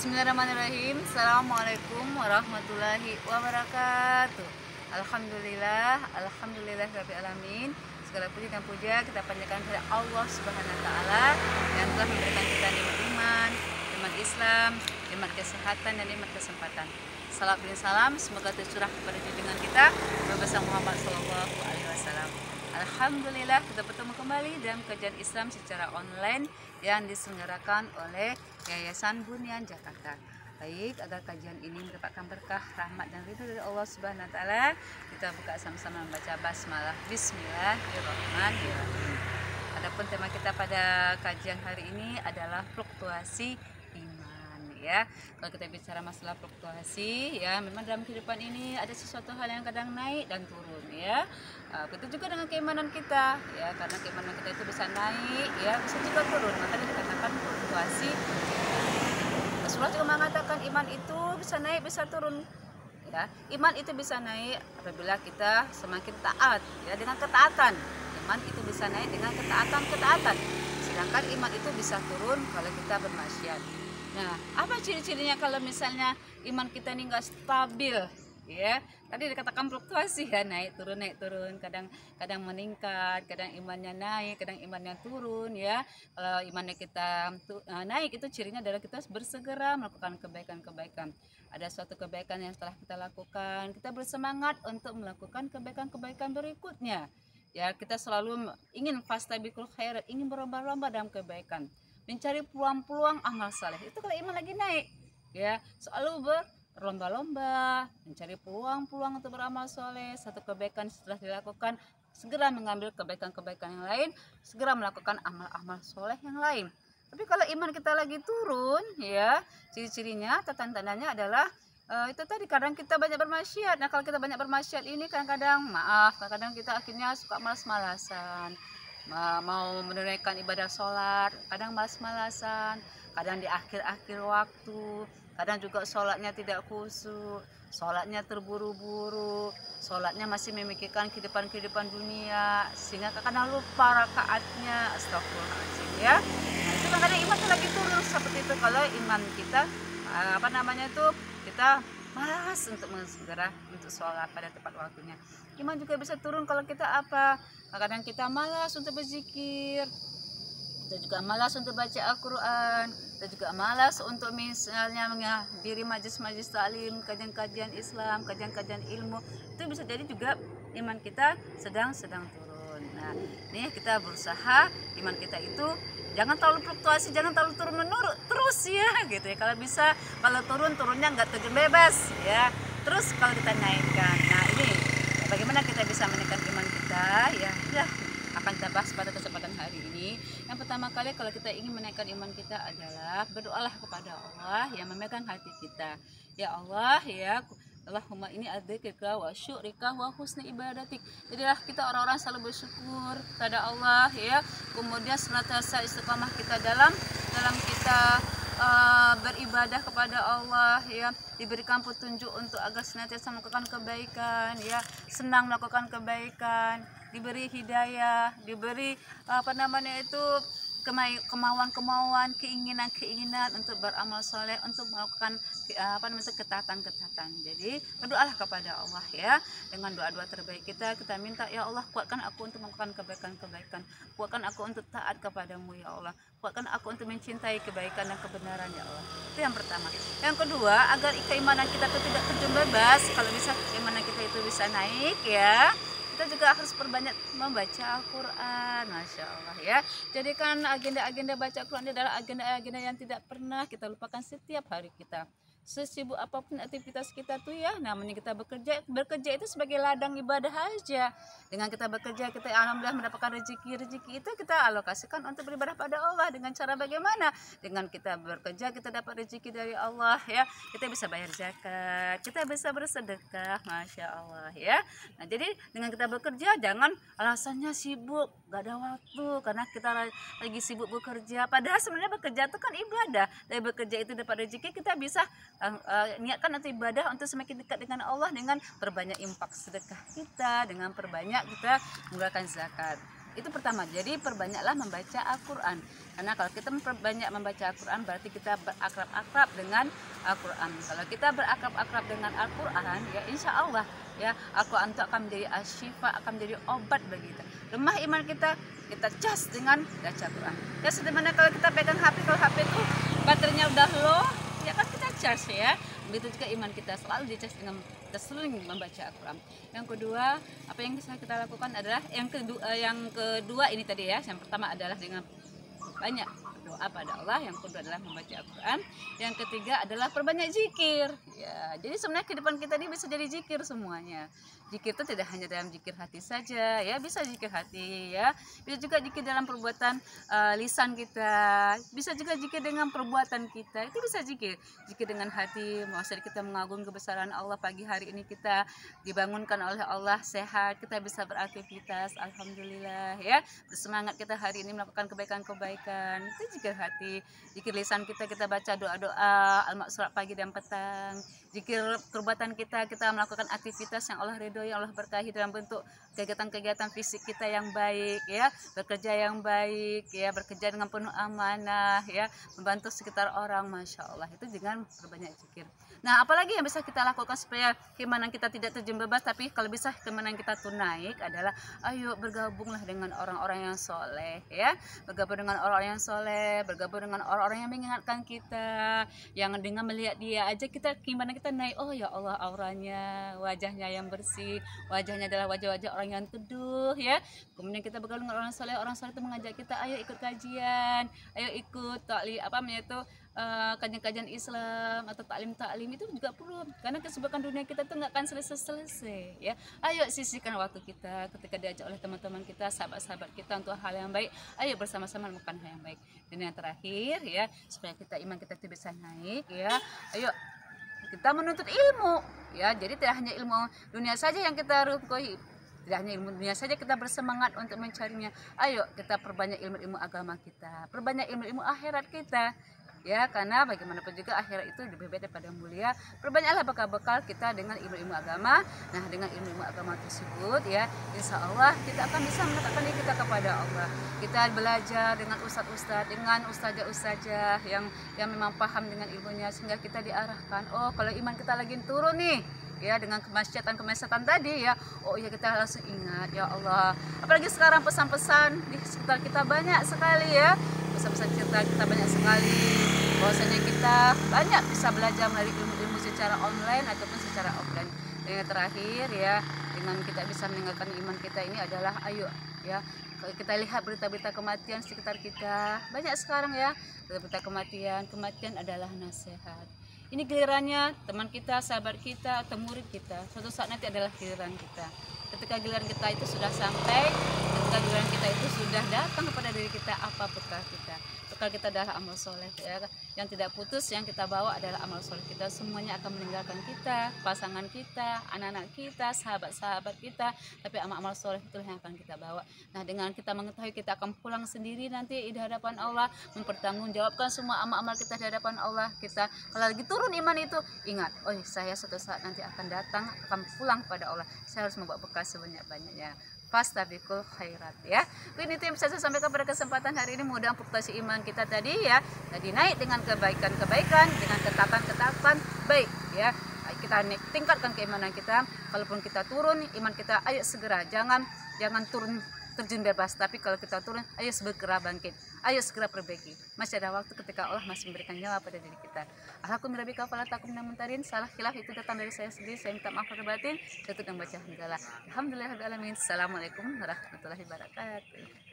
Bismillahirrahmanirrahim. Assalamualaikum warahmatullahi wabarakatuh. Alhamdulillah rabbil alamin. Segala puji dan puja kita panjatkan kepada Allah Subhanahu wa taala yang telah memberikan kita nikmat iman, nikmat Islam, nikmat kesehatan dan nikmat kesempatan. Salam dan salam semoga tercurah kepada junjungan kita Nabi Muhammad SAW. Alhamdulillah kita bertemu kembali dalam kajian Islam secara online yang diselenggarakan oleh Yayasan Bunyan Jakarta. Baik, agar kajian ini mendapatkan berkah, rahmat dan ridho dari Allah Subhanahu wa taala, kita buka sama-sama membaca basmalah. Bismillahirrahmanirrahim. Adapun tema kita pada kajian hari ini adalah fluktuasi iman, ya. Kalau kita bicara masalah fluktuasi, ya, memang dalam kehidupan ini ada sesuatu hal yang kadang naik dan turun, ya. Begitu juga dengan keimanan kita, ya, karena keimanan kita itu bisa naik, ya, bisa juga turun. Makanya dikatakan fluktuasi. Rasulullah juga mengatakan iman itu bisa naik, bisa turun. Ya, iman itu bisa naik apabila kita semakin taat, ya, dengan ketaatan. Iman itu bisa naik dengan ketaatan. Sedangkan iman itu bisa turun kalau kita bermaksiat. Nah, apa ciri-cirinya kalau misalnya iman kita ini enggak stabil? Ya, tadi dikatakan fluktuasi, ya, naik turun, kadang meningkat, kadang imannya naik, kadang imannya turun, ya. Kalau imannya kita naik, itu cirinya adalah kita bersegera melakukan kebaikan-kebaikan. Ada suatu kebaikan yang setelah kita lakukan, kita bersemangat untuk melakukan kebaikan-kebaikan berikutnya. Ya, kita selalu ingin fastabiqul khairat, ingin berlomba-lomba dalam kebaikan, mencari peluang-peluang amal saleh. Itu kalau iman lagi naik, ya, selalu berlomba-lomba mencari peluang-peluang untuk beramal soleh. Satu kebaikan setelah dilakukan, segera mengambil kebaikan-kebaikan yang lain, segera melakukan amal-amal soleh yang lain. Tapi kalau iman kita lagi turun, ya, ciri-cirinya atau tanda-tandanya adalah itu tadi, kadang kita banyak bermaksiat. Nah, kalau kita banyak bermaksiat ini kadang-kadang kita akhirnya suka malas-malasan, mau menunaikan ibadah sholat, kadang malas-malasan, kadang di akhir-akhir waktu, kadang juga sholatnya tidak khusyuk, sholatnya terburu-buru, sholatnya masih memikirkan kehidupan dunia, sehingga kadang lupa rakaatnya. Astagfirullahaladzim, ya. Nah, itu kadang iman lagi turun seperti itu. Kalau iman kita kita malas untuk segera untuk sholat pada tepat waktunya. Iman juga bisa turun kalau kita kadang kita malas untuk berzikir, kita juga malas untuk baca Al-Quran, kita juga malas untuk misalnya menghadiri majlis-majlis ta'lim, kajian-kajian Islam, kajian-kajian ilmu. Itu bisa jadi juga iman kita sedang turun. Nah, ini kita berusaha iman kita itu jangan terlalu fluktuasi, jangan terlalu turun menurun terus, ya, gitu ya. Kalau bisa, kalau turunnya nggak terjun bebas, ya. Terus kalau kita naikkan, nah ini bagaimana kita bisa menaikkan iman kita, ya akan kita bahas pada kesempatan hari ini. Yang pertama kali, kalau kita ingin menaikkan iman kita adalah berdoalah kepada Allah yang memegang hati kita. Ya Allah, ya Allahumma ini adzikruka wa syukrika wa husni ibadatik. Jadilah kita orang-orang selalu bersyukur kepada Allah, ya. Kemudian senantiasa istiqamah kita dalam kita beribadah kepada Allah, ya, diberikan petunjuk untuk agar senantiasa melakukan kebaikan, ya, senang melakukan kebaikan, diberi hidayah, diberi kemauan, keinginan untuk beramal soleh, untuk melakukan ketaatan. Jadi berdoalah kepada Allah, ya, dengan doa-doa terbaik kita minta, ya Allah, kuatkan aku untuk melakukan kebaikan, kuatkan aku untuk taat kepadamu, ya Allah, kuatkan aku untuk mencintai kebaikan dan kebenaran, ya Allah. Itu yang pertama. Yang kedua, agar keimanan kita itu tidak terjun bebas, kalau bisa keimanan kita itu bisa naik, ya, kita juga harus perbanyak membaca Al-Quran, Masya Allah, ya. Jadikan agenda-agenda baca Al-Quran adalah agenda-agenda yang tidak pernah kita lupakan setiap hari kita. Sesibuk apapun aktivitas kita tuh, ya, namanya kita bekerja itu sebagai ladang ibadah aja. Dengan kita bekerja, kita alhamdulillah mendapatkan rezeki itu kita alokasikan untuk beribadah pada Allah. Dengan cara bagaimana? Dengan kita bekerja, kita dapat rezeki dari Allah, ya. Kita bisa bayar zakat, kita bisa bersedekah, Masya Allah, ya. Nah, jadi dengan kita bekerja, jangan alasannya sibuk, gak ada waktu karena kita lagi sibuk bekerja. Padahal sebenarnya bekerja itu kan ibadah. Dari bekerja itu dapat rezeki, kita bisa niatkan untuk ibadah untuk semakin dekat dengan Allah dengan perbanyak infak sedekah kita, dengan perbanyak kita mengeluarkan zakat. Itu pertama. Jadi perbanyaklah membaca Al-Qur'an. Karena kalau kita banyak membaca Al-Qur'an berarti kita berakrab-akrab dengan Al-Qur'an. Kalau kita berakrab-akrab dengan Al-Qur'an, ya insya Allah ya Al-Qur'an itu akan menjadi asyifa, akan menjadi obat bagi kita. Lemah iman kita, kita cas dengan baca Quran. Ya sebagaimana kalau kita pegang HP, kalau HP itu baterainya udah low, ya kan kita charge ya. Begitu juga iman kita selalu dicas dengan kita sering membaca Al-Quran. Yang kedua, apa yang bisa kita lakukan adalah yang kedua ini tadi ya. Yang pertama adalah dengan banyak doa pada Allah, yang kedua adalah membaca Al-Quran, yang ketiga adalah perbanyak zikir. Ya, jadi sebenarnya kehidupan kita ini bisa jadi zikir semuanya. Zikir itu tidak hanya dalam zikir hati saja, ya bisa zikir hati, ya bisa juga zikir dalam perbuatan lisan kita, bisa juga zikir dengan perbuatan kita, itu bisa zikir. Zikir dengan hati, maksudnya kita mengagung kebesaran Allah. Pagi hari ini kita dibangunkan oleh Allah sehat, kita bisa beraktivitas, alhamdulillah ya. Bersemangat kita hari ini melakukan kebaikan-kebaikan, itu zikir hati. Zikir lisan kita baca doa-doa al-maksurat pagi dan petang. Zikir perbuatan kita melakukan aktivitas yang Allah ridhoi, yang Allah berkahi dalam bentuk kegiatan-kegiatan fisik kita yang baik ya, bekerja yang baik ya, bekerja dengan penuh amanah ya, membantu sekitar orang, masya Allah, itu dengan berbanyak zikir. Nah, apalagi yang bisa kita lakukan supaya keimanan kita tidak terjun bebas, tapi kalau bisa keimanan kita tuh naik adalah ayo bergabunglah dengan orang-orang yang soleh ya, bergabung dengan orang-orang yang soleh, bergabung dengan orang-orang yang mengingatkan kita, yang dengan melihat dia aja kita keimanan kita naik. Oh ya Allah, auranya, wajahnya yang bersih, wajahnya adalah wajah-wajah orang yang teduh ya. Kemudian kita bergabung dengan orang soleh itu mengajak kita ayo ikut kajian, ayo ikut kajian-kajian Islam atau taklim itu juga perlu, karena kesibukan dunia kita tuh nggak akan selesai ya. Ayo sisihkan waktu kita ketika diajak oleh teman-teman kita, sahabat-sahabat kita untuk hal yang baik, ayo bersama-sama melakukan hal yang baik. Dan yang terakhir ya, supaya iman kita itu bisa naik ya, ayo kita menuntut ilmu ya. Jadi tidak hanya ilmu dunia saja yang kita rukui, tidak hanya ilmu dunia saja kita bersemangat untuk mencarinya. Ayo kita perbanyak ilmu-ilmu agama kita, perbanyak ilmu-ilmu akhirat kita ya, karena bagaimanapun juga akhirat itu lebih baik daripada mulia. Perbanyaklah bekal-bekal kita dengan ilmu-ilmu agama. Nah, dengan ilmu-ilmu agama tersebut ya, insya Allah kita akan bisa mendekatkan diri kita kepada Allah. Kita belajar dengan ustadz-ustadz, dengan ustazah-ustazah yang memang paham dengan ilmunya, sehingga kita diarahkan. Oh, kalau iman kita lagi turun nih ya, dengan kemaksiatan tadi ya, oh ya kita langsung ingat ya Allah. Apalagi sekarang pesan-pesan di sekitar kita banyak sekali ya, pesan-pesan kita banyak sekali, bahwasanya kita banyak bisa belajar melalui ilmu-ilmu secara online ataupun secara offline. Dan yang terakhir ya, dengan kita bisa meninggalkan iman kita ini adalah ayo ya, kita lihat berita-berita kematian sekitar kita banyak sekarang ya, berita kematian adalah nasihat. Ini gilirannya teman kita, sahabat kita, atau murid kita, suatu saat nanti adalah giliran kita. Ketika giliran kita itu sudah sampai, ketika giliran kita itu sudah datang kepada diri kita, apa bekal kita? Bekal kita adalah amal soleh ya. Yang tidak putus yang kita bawa adalah amal soleh kita. Semuanya akan meninggalkan kita, pasangan kita, anak-anak kita, sahabat-sahabat kita, tapi amal soleh itulah yang akan kita bawa. Nah, dengan kita mengetahui kita akan pulang sendiri nanti di hadapan Allah, mempertanggungjawabkan semua amal-amal kita di hadapan Allah. Kita kalau lagi turun iman itu, ingat, oh saya suatu saat nanti akan datang, akan pulang pada Allah. Saya harus membawa bekal sebanyak-banyaknya. Fastabiqul khairat ya. Ini itu yang bisa saya sampaikan pada kesempatan hari ini. Mudah fluktuasi iman kita tadi ya, tadi naik dengan kebaikan-kebaikan, dengan ketaatan-ketaatan baik ya. Kita tingkatkan keimanan kita. Kalaupun kita turun iman kita, ayo segera, jangan turun terjun bebas, tapi kalau kita turun, ayo segera bangkit, ayo segera perbaiki. Masih ada waktu ketika Allah masih memberikan nyawa pada diri kita. Alhamdulillah, fala takum minal salah khilaf itu datang dari saya sendiri, saya minta maaf lahir batin, tutup dan baca hamdalah. Alhamdulillah, alamin. Assalamualaikum warahmatullahi wabarakatuh.